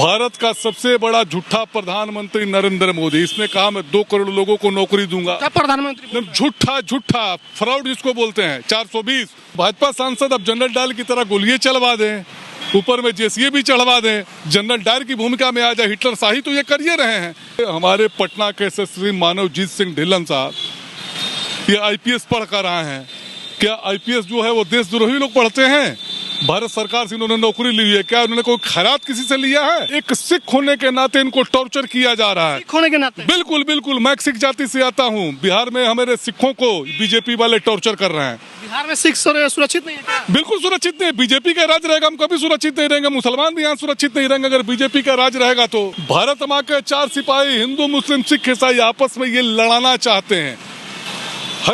भारत का सबसे बड़ा झूठा प्रधानमंत्री नरेंद्र मोदी, इसने कहा मैं 2 करोड़ लोगों को नौकरी दूंगा। क्या प्रधानमंत्री झूठा फ्रॉड जिसको बोलते हैं। 420 भाजपा सांसद अब जनरल डायल की तरह गोलियां चलवा दें, ऊपर में जेसीए भी चढ़वा दें, जनरल डायर की भूमिका में आ जाए हिटलर शाही, तो ये कर ये रहे हैं। हमारे पटना के यशस्वी मानवजीत सिंह ढिल्लन साहब ये आईपीएस पढ़ कर आए हैं। क्या आईपीएस जो है वो देशद्रोही लोग पढ़ते हैं? भारत सरकार से इन्होंने नौकरी ली है, क्या उन्होंने कोई खैरात किसी से लिया है? एक सिख होने के नाते इनको टॉर्चर किया जा रहा है। सिख होने के नाते? बिल्कुल, मैं सिख जाति से आता हूँ। बिहार में हमारे सिखों को बीजेपी वाले टॉर्चर कर रहे हैं। बिहार में सिख सुरक्षित नहीं है क्या? बिल्कुल सुरक्षित नहीं। बीजेपी का राज रहेगा, हम कभी सुरक्षित नहीं रहेंगे। मुसलमान भी यहाँ सुरक्षित नहीं रहेंगे अगर बीजेपी का राज रहेगा तो। भारत माँ के 4 सिपाही हिंदू मुस्लिम सिख ईसाई आपस में ये लड़ाना चाहते हैं।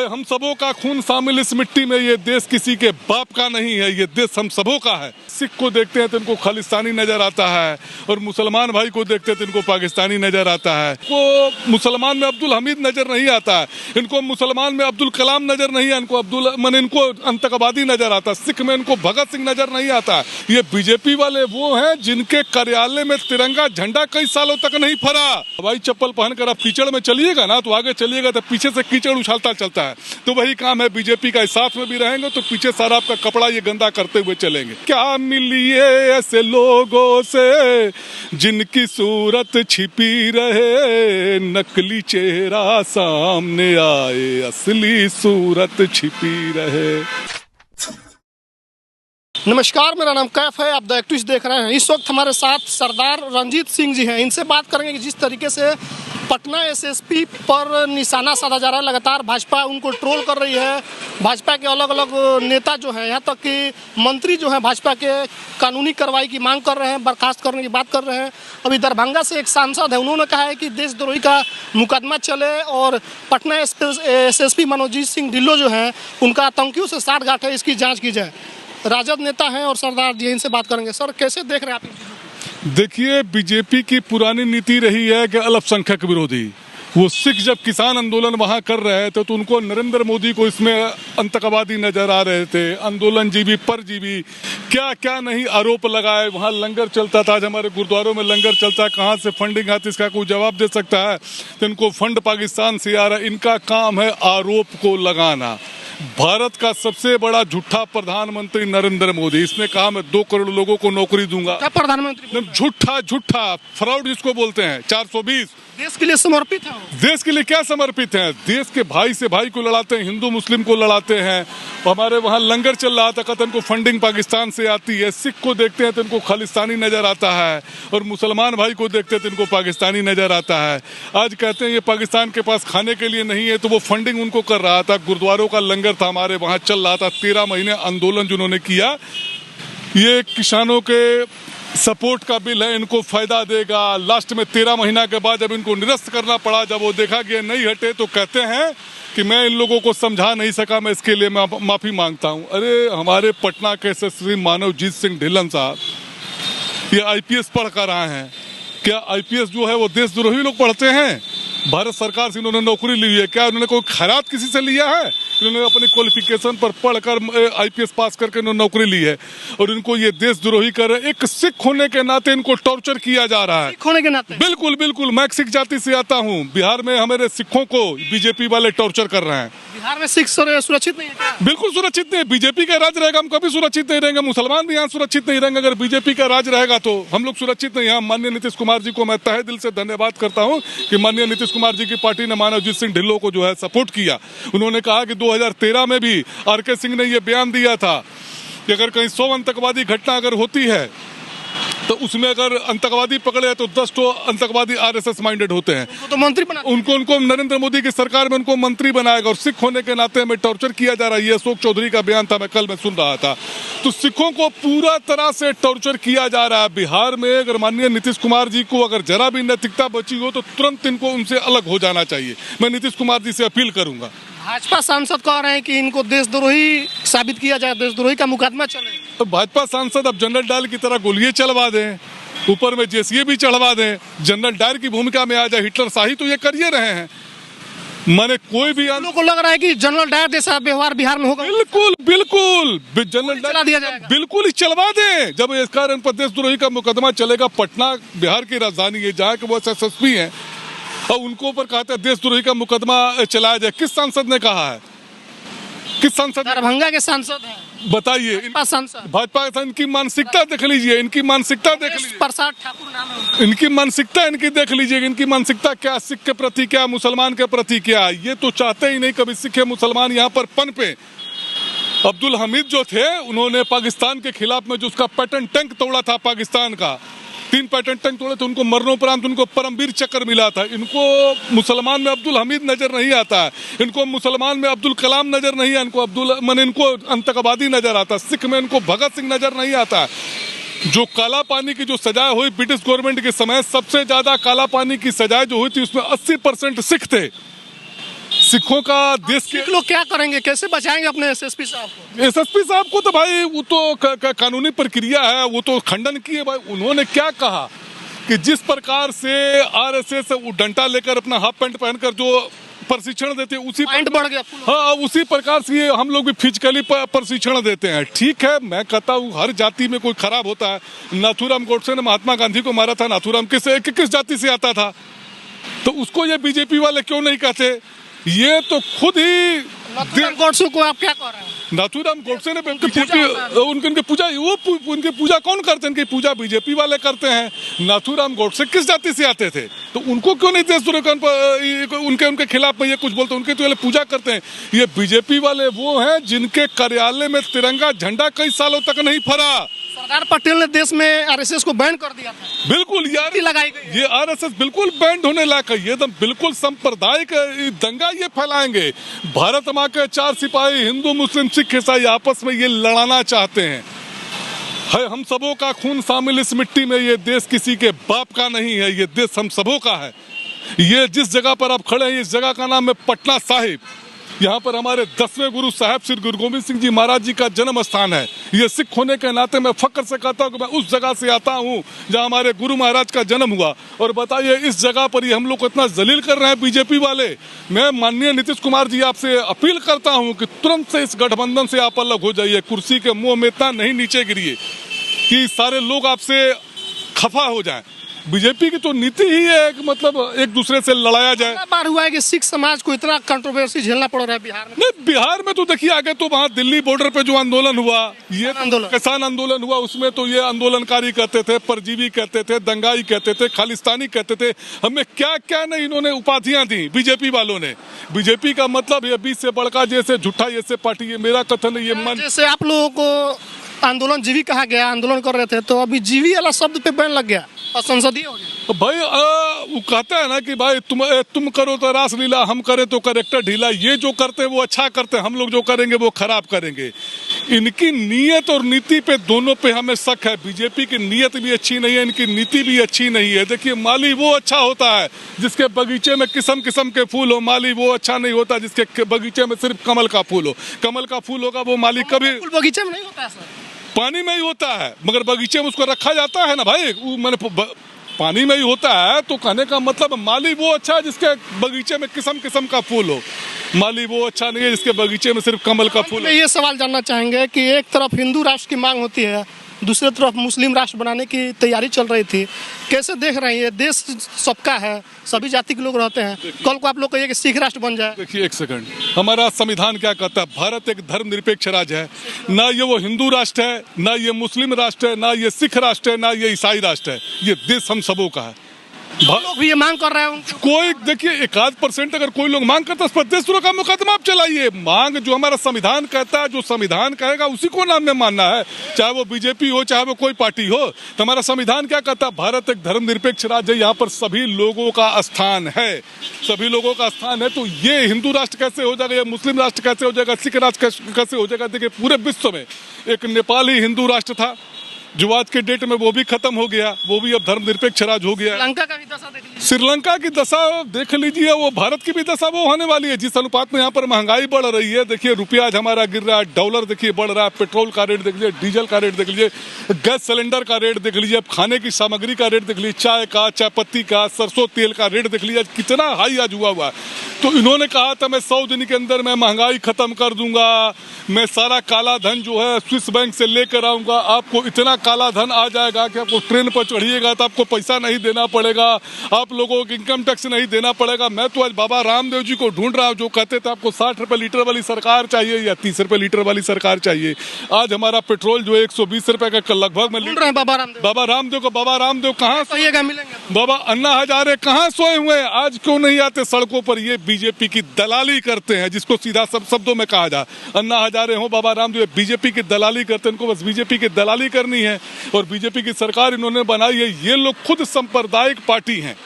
हम सबों का खून शामिल इस मिट्टी में। ये देश किसी के बाप का नहीं है, ये देश हम सबों का है। सिख को देखते हैं तो इनको खालिस्तानी नजर आता है, और मुसलमान भाई को देखते हैं तो इनको पाकिस्तानी नजर आता है। इनको मुसलमान में अब्दुल हमीद नजर नहीं आता है, इनको मुसलमान में अब्दुल कलाम नजर नहीं है, इनको आतंकवादी नजर आता है। सिख में इनको भगत सिंह नजर नहीं आता है। ये बीजेपी वाले वो हैं जिनके कार्यालय में तिरंगा झंडा कई सालों तक नहीं फहरा। हवाई चप्पल पहनकर आप कीचड़ में चलिएगा ना तो आगे चलिएगा तो पीछे से कीचड़ उछालता चलता है। तो वही काम है बीजेपी का। साथ में भी रहेंगे तो पीछे सारा आपका कपड़ा ये गंदा करते हुए चलेंगे। क्या मिलिए ऐसे लोगों से जिनकी सूरत छिपी रहे, नकली चेहरा सामने आए, असली सूरत छिपी रहे। नमस्कार, मेरा नाम कैफ है, आप द एक्टिविस्ट देख रहे हैं। इस वक्त हमारे साथ सरदार रंजीत सिंह जी हैं। इनसे बात करेंगे कि जिस तरीके से पटना एसएसपी पर निशाना साधा जा रहा है, लगातार भाजपा उनको ट्रोल कर रही है। भाजपा के अलग अलग नेता जो हैं, यहाँ तक कि मंत्री जो हैं भाजपा के, कानूनी कार्रवाई की मांग कर रहे हैं, बर्खास्त करने की बात कर रहे हैं। अभी दरभंगा से एक सांसद है, उन्होंने कहा है कि देशद्रोही का मुकदमा चले और पटना एसएसपी मनोजीत सिंह ढिल्लो जो हैं उनका आतंकियों से साठगांठ है, इसकी जाँच की जाए। राजद नेता हैं और सरदार जी, इनसे बात करेंगे। सर, कैसे देख रहे हैं आप? देखिए, बीजेपी की पुरानी नीति रही है कि अल्पसंख्यक विरोधी। वो सिख जब किसान आंदोलन वहां कर रहे थे तो उनको नरेंद्र मोदी को इसमें आतंकवादी नजर आ रहे थे। आंदोलन जीवी परजीवी क्या क्या नहीं आरोप लगाए। वहां लंगर चलता था, आज हमारे गुरुद्वारों में लंगर चलता है, कहाँ से फंडिंग आती है इसका कोई जवाब दे सकता है? तो इनको फंड पाकिस्तान से आ रहा है। इनका काम है आरोप को लगाना। भारत का सबसे बड़ा झूठा प्रधानमंत्री नरेंद्र मोदी, इसने कहा मैं 2 करोड़ लोगों को नौकरी दूंगा। क्या प्रधानमंत्री? झूठा फ्रॉड जिसको बोलते हैं। 420 देश के लिए समर्पित है। देश के लिए क्या समर्पित है? देश के भाई से भाई को लड़ाते हैं, हिंदू मुस्लिम को लड़ाते हैं। हमारे वहाँ लंगर चल रहा था, कहते इनको फंडिंग पाकिस्तान से आती है। सिख को देखते हैं तो इनको खालिस्तानी नजर आता है, और मुसलमान भाई को देखते हैं तो इनको पाकिस्तानी नजर आता है। आज कहते हैं ये पाकिस्तान के पास खाने के लिए नहीं है, तो वो फंडिंग उनको कर रहा था। गुरुद्वारों का लंगर था, हमारे वहाँ चल रहा था। 13 महीने आंदोलन जिन्होंने किया, ये किसानों के सपोर्ट का बिल है, इनको फायदा देगा। लास्ट में 13 महीना के बाद जब इनको निरस्त करना पड़ा, जब वो देखा कि नहीं हटे, तो कहते हैं कि मैं इन लोगों को समझा नहीं सका, मैं इसके लिए माफी मांगता हूं। अरे हमारे पटना के यशस्वी मानवजीत सिंह ढिल्लन साहब ये आईपीएस पढ़ कर आए हैं। क्या आईपीएस जो है वो देशद्रोही लोग पढ़ते हैं? भारत सरकार से इन्होंने नौकरी ली है, क्या उन्होंने कोई खैरात किसी से लिया है? इन्होंने अपनी क्वालिफिकेशन पर पढ़कर आईपीएस पास करके इन्होंने नौकरी ली है, और इनको ये देशद्रोही कर रहे हैं। एक सिख होने के नाते इनको टॉर्चर किया जा रहा है। सिख होने के नाते? बिल्कुल, मैं सिख जाति से आता हूँ। बिहार में हमारे सिखों को बीजेपी वाले टॉर्चर कर रहे हैं। बिहार में सिख सुरक्षित नहीं है क्या? बिल्कुल सुरक्षित नहीं। बीजेपी का राज रहेगा, हम कभी सुरक्षित नहीं रहेंगे। मुसलमान भी यहाँ सुरक्षित नहीं रहेंगे अगर बीजेपी का राज रहेगा तो। हम लोग सुरक्षित नहीं हैं। माननीय नीतीश कुमार जी को मैं तहे दिल से धन्यवाद करता हूँ कि माननीय नीतीश कुमार जी की पार्टी ने मानवजीत सिंह ढिल्लो को जो है सपोर्ट किया। उन्होंने कहा कि 2013 में भी आरके सिंह ने ये बयान दिया था कि अगर कहीं 100 आतंकवादी घटना अगर होती है तो उसमें अगर आतंकवादी पकड़े तो 10 तो आतंकवादी आरएसएस माइंडेड होते हैं, तो मंत्री बना उनको नरेंद्र मोदी की सरकार में उनको मंत्री बनाएगा। और सिख होने के नाते हमें टॉर्चर किया जा रहा है। ये अशोक चौधरी का बयान था, मैं कल में सुन रहा था। तो सिखों को पूरा तरह से टॉर्चर किया जा रहा है बिहार में। अगर माननीय नीतीश कुमार जी को अगर जरा भी नैतिकता बची हो तो तुरंत इनको उनसे अलग हो जाना चाहिए। मैं नीतीश कुमार जी से अपील करूंगा। भाजपा सांसद कह रहे हैं कि इनको देशद्रोही साबित किया जाए, देशद्रोही का मुकदमा चले। तो भाजपा सांसद अब जनरल डायल की तरह गोलियां चलवा दें, ऊपर में जेसीए भी चढ़वा दें, जनरल डायर की भूमिका में आ जाए हिटलर शाही, तो ये कर ये रहे हैं। माने कोई भी लोगों को लग रहा है कि जनरल डायर जैसा व्यवहार बिहार में होगा। बिल्कुल बिल्कुल जनरल चला दिया जाएगा। बिल्कुल ही चलवा दें। जब इस कारण पर देशद्रोही का मुकदमा चलेगा, पटना बिहार की राजधानी है, जहाँ के वो SSP हैं और उनको ऊपर कहते हैं देशद्रोही का मुकदमा चलाया जाए। किस सांसद ने कहा है? किस सांसद? दरभंगा के सांसद हैं, बताइए। भाजपा का इनकी मानसिकता देख लीजिए, इनकी मानसिकता देख लीजिए। प्रसाद ठाकुर नाम है। इनकी मानसिकता इनकी देख लीजिए, इनकी मानसिकता क्या, सिख के प्रति क्या, मुसलमान के प्रति क्या। ये तो चाहते ही नहीं कभी सिख मुसलमान यहाँ पर पनपे। अब्दुल हमीद जो थे, उन्होंने पाकिस्तान के खिलाफ में जो उसका पैटर्न टैंक तोड़ा था, पाकिस्तान का 3 पैटर्न टैंक तोड़े थे, उनको मरणोपरांत उनको परमवीर चक्र मिला था। इनको मुसलमान में अब्दुल हमीद नजर नहीं आता है, इनको मुसलमान में अब्दुल कलाम नजर नहीं है, इनको आतंकवादी नजर आता है। सिख में इनको भगत सिंह नजर नहीं आता है। जो काला पानी की जो सजाएं हुई ब्रिटिश गवर्नमेंट के समय, सबसे ज्यादा काला पानी की सजाएं जो हुई थी उसमें 80% सिख थे। सिखों का देश के लोग क्या करेंगे, कैसे बचाएंगे अपने SSP साहब को? SSP साहब को तो भाई वो तो कानूनी प्रक्रिया है, वो तो खंडन किए भाई। उन्होंने क्या कहा कि जिस प्रकार से RSS डंडा लेकर अपना हाफ पैंट पहनकर जो प्रशिक्षण देते हैं, उसी पॉइंट बढ़ गया। हाँ, उसी प्रकार से ये हम लोग भी फिजिकली प्रशिक्षण देते हैं। ठीक है, मैं कहता हूँ हर जाति में कोई खराब होता है। नाथूराम गोडसे ने महात्मा गांधी को मारा था। नाथूराम किस जाति से आता था? तो उसको ये बीजेपी वाले क्यों नहीं कहते? ये तो खुद ही नाथूराम गोडसे को आप क्या कह रहे हैं? नाथूराम गोडसे ने उनकी पूजा, वो उनकी पूजा कौन करते हैं? इनकी पूजा बीजेपी वाले करते हैं। नाथूराम गोडसे किस जाति से आते थे? तो उनको क्यों नहीं देशद्रोह उनके खिलाफ में ये कुछ बोलते हैं? उनके तो पूजा करते हैं। ये बीजेपी वाले वो हैं जिनके कार्यालय में तिरंगा झंडा कई सालों तक नहीं फहरा। सरदार पटेल ने देश में RSS को बैन कर दिया था। बिल्कुल यार, लगाई गई। ये RSS बिल्कुल बैंड होने लायक है। ये एकदम बिल्कुल सांप्रदायिक दंगा ये फैलाएंगे। भारत माँ के 4 सिपाही हिंदू मुस्लिम सिख ईसाई आपस में ये लड़ाना चाहते हैं। है हम सबों का खून शामिल इस मिट्टी में। ये देश किसी के बाप का नहीं है, ये देश हम सबों का है। ये जिस जगह पर आप खड़े हैं, इस जगह का नाम है पटना साहिब। यहाँ पर हमारे 10वें गुरु साहब श्री गुरु गोविंद सिंह जी महाराज जी का जन्म स्थान है। ये सिख होने के नाते मैं फक्र से कहता हूँ कि मैं उस जगह से आता हूँ जहाँ हमारे गुरु महाराज का जन्म हुआ। और बताइए, इस जगह पर ही हम लोग को इतना जलील कर रहे हैं बीजेपी वाले। मैं माननीय नीतीश कुमार जी आपसे अपील करता हूँ कि तुरंत से इस गठबंधन से आप अलग हो जाइए। कुर्सी के मुंह में इतना नहीं नीचे गिरिए कि सारे लोग आपसे खफा हो जाए। बीजेपी की तो नीति ही है कि मतलब एक दूसरे से लड़ाया जाए। बार हुआ है कि सिख समाज को इतना कंट्रोवर्सी झेलना पड़ रहा है बिहार में। नहीं, बिहार में तो देखिए, आगे तो वहाँ दिल्ली बॉर्डर पे जो आंदोलन हुआ, ये किसान आंदोलन हुआ, उसमें तो ये आंदोलनकारी कहते थे, परजीवी कहते थे, दंगाई कहते थे, खालिस्तानी कहते थे। हमें क्या क्या नहीं इन्होंने उपाधियां दी बीजेपी वालों ने। बीजेपी का मतलब ये 20 से बढ़कर जैसे झूठा जैसे पार्टी, ये मेरा कथन है। ये मन जैसे आप लोगों को आंदोलन जीवी कहा गया, आंदोलन कर रहे थे, तो अभी जीवी वाला शब्द पे बैन लग गया और संसदीय हो गया। तो भाई वो कहता है ना कि भाई तुम करो तो रासलीला, हम करें तो करेक्टर ढीला। ये जो करते हैं वो अच्छा करते हैं, हम लोग जो करेंगे वो खराब करेंगे। इनकी नीयत और नीति पे दोनों पे हमें शक है। बीजेपी की नीयत भी अच्छी नहीं है, इनकी नीति भी अच्छी नहीं है। देखिए, माली वो अच्छा होता है जिसके बगीचे में किस्म किस्म के फूल हो। माली वो अच्छा नहीं होता जिसके बगीचे में सिर्फ कमल का फूल हो। कमल का फूल होगा वो माली कभी बगीचे में नहीं होता है सर, पानी में ही होता है, मगर बगीचे में उसको रखा जाता है ना भाई। मैंने पानी में ही होता है। तो कहने का मतलब माली वो अच्छा है जिसके बगीचे में किस्म किस्म का फूल हो। माली वो अच्छा नहीं है जिसके बगीचे में सिर्फ कमल का फूल हो। ये सवाल जानना चाहेंगे कि एक तरफ हिंदू राष्ट्र की मांग होती है, दूसरी तरफ मुस्लिम राष्ट्र बनाने की तैयारी चल रही थी। कैसे देख रहे हैं? ये देश सबका है, सभी जाति के लोग रहते हैं। कल को आप लोग कहिए कि सिख राष्ट्र बन जाए। देखिए, एक सेकंड, हमारा संविधान क्या कहता है? भारत एक धर्मनिरपेक्ष राज्य है। ना ये वो हिंदू राष्ट्र है, ना ये मुस्लिम राष्ट्र है, ना ये सिख राष्ट्र है, ना ये ईसाई राष्ट्र है। ये देश हम सबों का है। लोग भी ये मांग कर रहे हैं। कोई देखिए 1-8% अगर कोई लोग मांग करता है, उस पर देशद्रोह का मुकदमा आप चलाइए। मांग जो हमारा संविधान कहता है, जो संविधान कहेगा उसी को नाम में मानना है, चाहे वो बीजेपी हो, चाहे वो कोई पार्टी हो। तो हमारा संविधान क्या कहता है? भारत एक धर्मनिरपेक्ष राज्य है, यहाँ पर सभी लोगों का स्थान है, सभी लोगों का स्थान है। तो ये हिंदू राष्ट्र कैसे हो जाएगा, ये मुस्लिम राष्ट्र कैसे हो जाएगा, सिख राष्ट्र कैसे हो जाएगा? देखिए, पूरे विश्व में एक नेपाल ही हिंदू राष्ट्र था, जो आज के डेट में वो भी खत्म हो गया, वो भी अब धर्मनिरपेक्ष राज्य हो गया। श्रीलंका का भी दशा देख लीजिए। श्रीलंका की दशा देख लीजिए, वो भारत की भी दशा वो होने वाली है। जिस अनुपात में यहाँ पर महंगाई बढ़ रही है, देखिए रुपया आज हमारा गिर रहा है, डॉलर देखिए बढ़ रहा है, पेट्रोल का रेट देख लीजिए, डीजल का रेट देख लीजिए, गैस सिलेंडर का रेट देख लीजिए, खाने की सामग्री का रेट देख लीजिए, चाय का, चाय पत्ती का, सरसों तेल का रेट देख लीजिए कितना हाई आज हुआ हुआ है। तो इन्होंने कहा था मैं 100 दिन के अंदर मैं महंगाई खत्म कर दूंगा, मैं सारा काला धन जो है स्विस बैंक से लेकर आऊंगा, आपको इतना काला धन आ जाएगा कि आपको ट्रेन पर चढ़िएगा तो आपको पैसा नहीं देना पड़ेगा, आप लोगों को इनकम टैक्स नहीं देना पड़ेगा। मैं तो आज बाबा रामदेव जी को ढूंढ रहा हूं जो कहते थे आपको 60 रुपए लीटर वाली सरकार चाहिए या 30 रुपए लीटर वाली सरकार चाहिए। आज हमारा पेट्रोल जो है 120 रुपए का लगभग में ढूंढ रहे हैं बाबा रामदेव को। बाबा रामदेव कहाँ सोइएगा, मिलेंगे। बाबा अन्ना हजारे कहाँ सोए हुए हैं? आज क्यों नहीं आते सड़कों पर? ये बीजेपी की दलाली करते हैं, जिसको सीधा सब शब्दों में कहा जाए। अन्ना हजारे हो, बाबा रामदेव बीजेपी की दलाली करते हैं, इनको बस बीजेपी की दलाली करनी है। और बीजेपी की सरकार इन्होंने बनाई है, ये लोग खुद सांप्रदायिक पार्टी हैं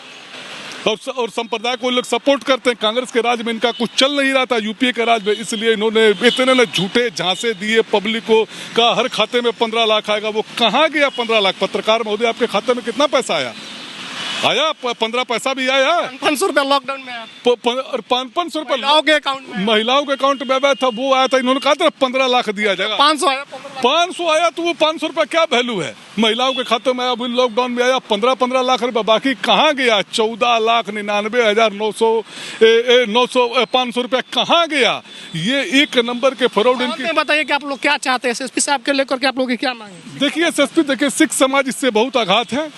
और संप्रदाय को लोग सपोर्ट करते हैं। कांग्रेस के राज में इनका कुछ चल नहीं रहा था, यूपीए के राज में, इसलिए इन्होंने इतने न झूठे झांसे दिए पब्लिक को। का हर खाते में 15 लाख आएगा, वो कहाँ गया 15 लाख? पत्रकार महोदय आपके खाते में कितना पैसा आया? 15 पैसा भी आया? 500 रुपया लॉकडाउन में 500 रुपए महिलाओं के अकाउंट में, महिलाओं के अकाउंट में आया था, वो आया था। इन्होंने कहा था 15 लाख दिया जाएगा, 500 आया, 500 आया, तो वो 500 रुपया क्या वैल्यू है? महिलाओं के खाते में अभी लॉकडाउन में आया 15 लाख रुपए, बाकी कहाँ गया? 14,99,900 500 रुपया कहाँ गया? ये एक नंबर के फ्रॉड इनकी। बताइए कि आप लोग क्या चाहते हैं एसएसपी साहब के लेकर के, आप लोग की क्या मांग है? देखिए एसएसपी, देखिए सिख समाज इससे बहुत आघात है।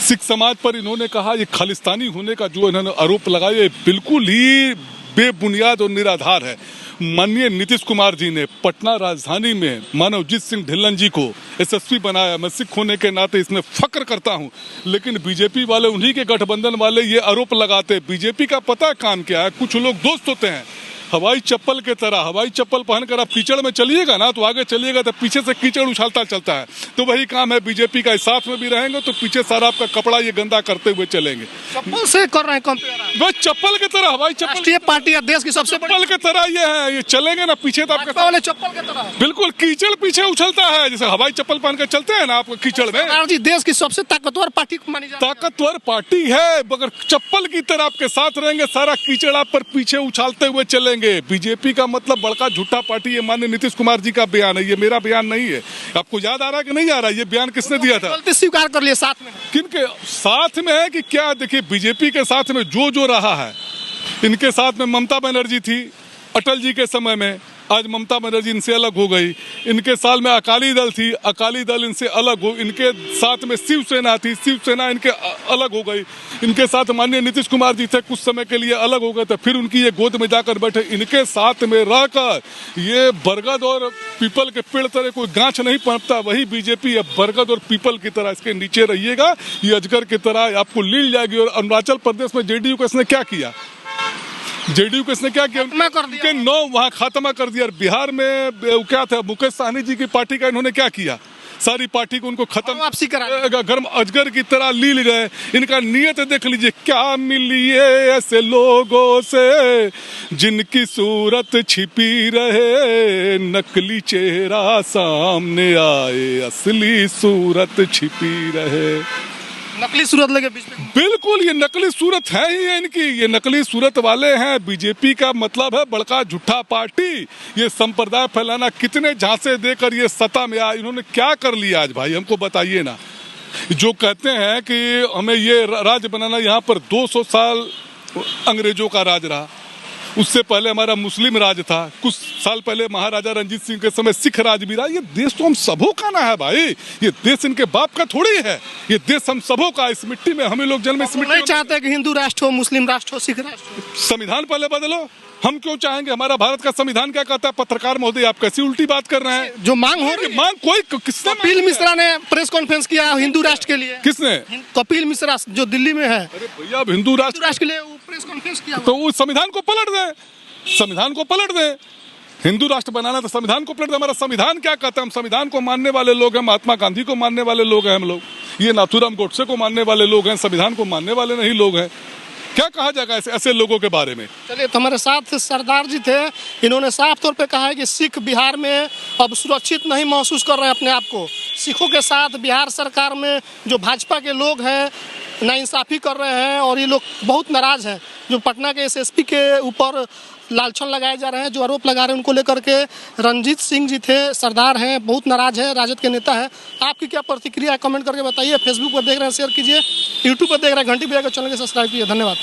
सिख समाज पर इन्होंने कहा ये खालिस्तानी होने का जो इन्होंने आरोप लगाया, ये बिल्कुल ही बेबुनियाद और निराधार है। माननीय नीतीश कुमार जी ने पटना राजधानी में मानवजीत सिंह ढिल्लन जी को एसएसपी बनाया। मैं सिख होने के नाते इसमें फख्र करता हूं, लेकिन बीजेपी वाले, उन्हीं के गठबंधन वाले ये आरोप लगाते। बीजेपी का पता काम क्या है? कुछ लोग दोस्त होते हैं हवाई चप्पल के तरह, हवाई चप्पल पहनकर आप कीचड़ में चलिएगा ना तो आगे चलिएगा तो पीछे से कीचड़ उछालता चलता है। तो वही काम है बीजेपी का, साथ में भी रहेंगे तो पीछे सारा आपका कपड़ा ये गंदा करते हुए चलेंगे। चप्पल से कर रहे हैं कंपेयर, बस चप्पल की तरह, हवाई चप्पल, राष्ट्रीय पार्टी है देश की सबसे बड़ी, चप्पल की तरह ये है, ये चलेंगे ना पीछे तो आपका वाले चप्पल की तरह बिल्कुल कीचड़ पीछे उछलता है, जैसे हवाई चप्पल पहनकर चलते हैं ना आप कीचड़ में। जी देश की सबसे ताकतवर पार्टी मानी जाती है, ताकतवर पार्टी है, मगर चप्पल की तरह आपके साथ रहेंगे, सारा कीचड़ आप पर पीछे उछालते हुए चलेंगे। बीजेपी का मतलब बड़का झूठा पार्टी। ये माननीय नीतीश कुमार जी का बयान है, ये मेरा बयान नहीं है। आपको याद आ रहा है कि नहीं आ रहा? ये बयान किसने दिया था? गलती स्वीकार कर लिए साथ में, किनके साथ में है कि क्या? देखिए बीजेपी के साथ में जो रहा है, इनके साथ में ममता बनर्जी थी अटल जी के समय में, आज ममता बनर्जी इनसे अलग हो गई। इनके साल में अकाली दल थी, अकाली दल इनसे अलग हो। इनके साथ में शिवसेना थी, शिवसेना इनके अलग हो गई। इनके साथ माननीय नीतीश कुमार जी थे, कुछ समय के लिए अलग हो गए थे, फिर उनकी ये गोद में जाकर बैठे। इनके साथ में रहकर ये बरगद और पीपल के पेड़ तरह कोई गांछ नहीं पनपता, वही बीजेपी है, बरगद और पीपल की तरह इसके नीचे रहिएगा, ये अजगर की तरह आपको लील जाएगी। और अरुणाचल प्रदेश में जेडीयू को इसने क्या किया? जेडीयू को इसने क्या किया? उनके 9 वहां खात्मा कर दिया। बिहार में क्या था, मुकेश सहनी जी की पार्टी का इन्होंने क्या किया? सारी पार्टी को उनको खत्म, वापसी करा, गर्म अजगर की तरह लील गए। इनका नियत देख लीजिए, क्या मिली है ऐसे लोगों से जिनकी सूरत छिपी रहे, नकली चेहरा सामने आए, असली सूरत छिपी रहे। नकली सूरत लगे बीच में, बिल्कुल ये नकली सूरत है ही है इनकी, ये नकली सूरत वाले हैं। बीजेपी का मतलब है बड़का झूठा पार्टी। ये संप्रदाय फैलाना, कितने झांसे देकर ये सत्ता में आए। इन्होंने क्या कर लिया आज भाई, हमको बताइए ना। जो कहते हैं कि हमें ये राज्य बनाना, यहाँ पर 200 साल अंग्रेजों का राज रहा, उससे पहले हमारा मुस्लिम राज था, कुछ साल पहले महाराजा रंजीत सिंह के समय सिख राज भी रहा। ये देश तो हम सबों का ना है भाई, ये देश इनके बाप का थोड़ी है, ये देश हम सबों का। इस मिट्टी में हम लोग जन्म, इस मिट्टी नहीं चाहते कि हिंदू राष्ट्र हो, मुस्लिम राष्ट्र हो, सिख राष्ट्र हो। संविधान पहले बदलो। हम क्यों चाहेंगे? हमारा भारत का संविधान क्या कहता है? पत्रकार महोदय आप कैसी उल्टी बात कर रहे हैं? जो मांग हो रही, मांग कोई किसने? कपिल मिश्रा ने प्रेस कॉन्फ्रेंस किया हिंदू राष्ट्र के लिए। किसने? कपिल मिश्रा जो दिल्ली में है। अरे भैया, अब हिंदू राष्ट्र के लिए प्रेस कॉन्फ्रेंस किया, तो वो संविधान को पलट दे, संविधान को पलट दे। हिंदू राष्ट्र बनाना तो संविधान को पलट दे। हमारा संविधान क्या कहता है? हम संविधान को मानने वाले लोग हैं, महात्मा गांधी को मानने वाले लोग हैं हम लोग, ये नाथूराम गोडसे को मानने वाले लोग हैं, संविधान को मानने वाले नहीं लोग हैं। क्या कहा जाएगा ऐसे लोगों के बारे में? चलिए, तो हमारे साथ सरदार जी थे, इन्होंने साफ तौर पे कहा है कि सिख बिहार में अब सुरक्षित नहीं महसूस कर रहे हैं अपने आप को। सिखों के साथ बिहार सरकार में जो भाजपा के लोग हैं, नाइंसाफ़ी कर रहे हैं और ये लोग बहुत नाराज़ हैं। जो पटना के एसएसपी के ऊपर लालछन लगाए जा रहे हैं, जो आरोप लगा रहे हैं उनको लेकर के, रणजीत सिंह जी थे, सरदार हैं, बहुत नाराज है, राजद के नेता हैं। आपकी क्या प्रतिक्रिया है कमेंट करके बताइए। फेसबुक पर देख रहे हैं शेयर कीजिए, यूट्यूब पर देख रहे हैं घंटी बजा कर चैनल को सब्सक्राइब कीजिए। धन्यवाद।